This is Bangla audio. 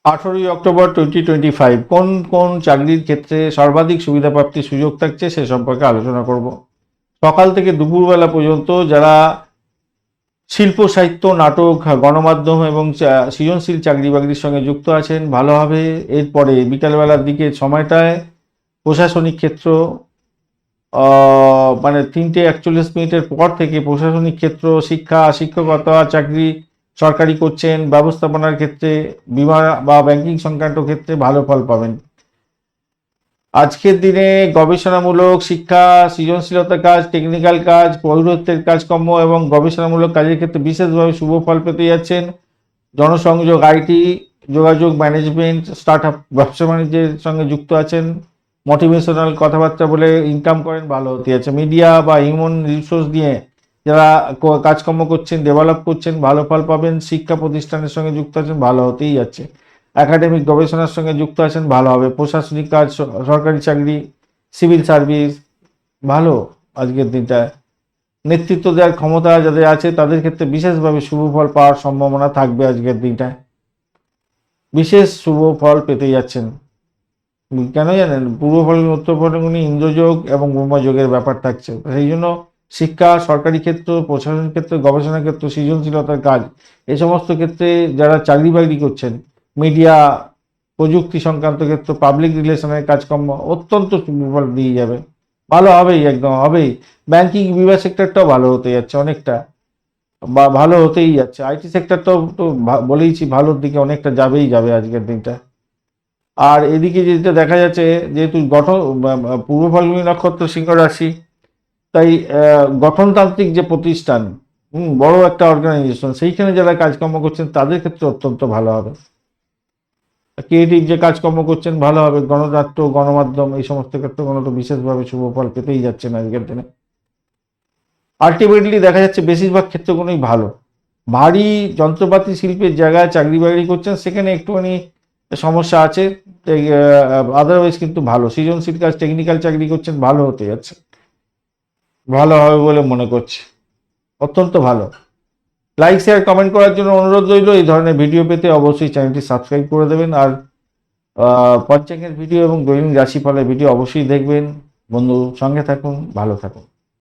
18 অক্টোবর 2025 কোন কোন চাকরির ক্ষেত্রে সর্বাধিক সুবিধা প্রাপ্তির সুযোগ থাকছে সে সম্পর্কে আলোচনা করব। সকাল থেকে দুপুরবেলা পর্যন্ত যারা শিল্প সাহিত্য নাটক গণমাধ্যম এবং সৃজনশীল চাকরি বাকরির সঙ্গে যুক্ত আছেন ভালো হবে। এরপরে বিকালবেলার দিকে সময়টায় প্রশাসনিক ক্ষেত্র মানে 3:41 পর থেকে প্রশাসনিক ক্ষেত্র, শিক্ষা, শিক্ষকতা চাকরি সরকারি করছেন, ব্যবস্থাপনার ক্ষেত্রে, বিমা বা ব্যাংকিং সংক্রান্ত ক্ষেত্রে ভালো ফল পাবেন। আজকের দিনে গবেষণামূলক শিক্ষা, সৃজনশীলতার কাজ, টেকনিক্যাল কাজ, পৌরত্বের কাজকর্ম এবং গবেষণামূলক কাজের ক্ষেত্রে বিশেষভাবে শুভ ফল পেতে যাচ্ছেন। জনসংযোগ, আইটি, যোগাযোগ, ম্যানেজমেন্ট, স্টার্ট আপ, ব্যবসা বাণিজ্যের সঙ্গে যুক্ত আছেন, মোটিভেশনাল কথাবার্তা বলে ইনকাম করেন, ভালো হতে যাচ্ছে। মিডিয়া বা হিউম্যান রিসোর্স নিয়ে যারা কাজকর্ম করছেন, ডেভেলপ করছেন, ভালো ফল পাবেন। শিক্ষা প্রতিষ্ঠানের সঙ্গে যুক্ত আছেন, ভালো হতেই যাচ্ছে। একাডেমিক গবেষণার সঙ্গে যুক্ত আছেন, ভালো হবে। প্রশাসনিক কাজ, সরকারি চাকরি, সিভিল সার্ভিস, ভালো আজকের দিনটায়। নেতৃত্ব দেওয়ার ক্ষমতা যাদের আছে তাদের ক্ষেত্রে বিশেষভাবে শুভ ফল পাওয়ার সম্ভাবনা থাকবে আজকের দিনটায়। বিশেষ শুভ ফল পেতে যাচ্ছেন। কেন জানেন? পূর্ব ফলগুনি, উত্তর ফলগুনি, ইন্দ্রযোগ এবং ব্রহ্মযোগের ব্যাপার থাকছে। সেই জন্য শিক্ষা, সরকারি ক্ষেত্র, প্রশাসন ক্ষেত্র, গবেষণা ক্ষেত্র, সৃজনশীলতার কাজ, এই সমস্ত ক্ষেত্রে যারা চাকরি বাকরি করছেন, মিডিয়া, প্রযুক্তি সংক্রান্ত ক্ষেত্র, পাবলিক রিলেশনের কাজকর্ম অত্যন্ত শুভ ফল দিয়ে যাবে। ভালো হবেই, একদম হবেই। ব্যাংকিং বিমা সেক্টরটাও ভালো হতে যাচ্ছে অনেকটা, বা ভালো হতেই যাচ্ছে। আইটি সেক্টরটাও তো বলেইছি ভালোর দিকে অনেকটা যাবেই যাবে আজকের দিনটা। আর এদিকে যেটা দেখা যাচ্ছে, যেহেতু পূর্ব ফাল্গুনী নক্ষত্র সিংহ রাশি, তাই গঠনতান্ত্রিক যে প্রতিষ্ঠান, বড় একটা অর্গানাইজেশন, সেইখানে যারা কাজকর্ম করছেন তাদের ক্ষেত্রে অত্যন্ত ভালো হবে। ক্রিয়েটিভ যে কাজকর্ম করছেন ভালো হবে। গণনাট্য, গণমাধ্যম, এই সমস্ত ক্ষেত্রে তো বিশেষভাবে শুভ ফল পেতেই যাচ্ছেন আজকের দিনে। আলটিমেটলি দেখা যাচ্ছে বেশিরভাগ ক্ষেত্রগুলোই ভালো। ভারী যন্ত্রপাতি শিল্পের জায়গায় চাকরি বাকরি করছেন, সেখানে একটুখানি সমস্যা আছে। আদারওয়াইজ কিন্তু ভালো। সৃজনশীল কাজ, টেকনিক্যাল চাকরি করছেন, ভালো হতে যাচ্ছে, ভালো হবে বলে মনে করছি, অত্যন্ত ভালো। লাইক, শেয়ার, কমেন্ট করার জন্য অনুরোধ রইল। এই ধরনের ভিডিও পেতে অবশ্যই চ্যানেলটি সাবস্ক্রাইব করে দেবেন। আর পঞ্চাঙ্গের ভিডিও এবং দৈনিক রাশিফলের ভিডিও অবশ্যই দেখবেন। বন্ধু, সঙ্গে থাকুন, ভালো থাকুন।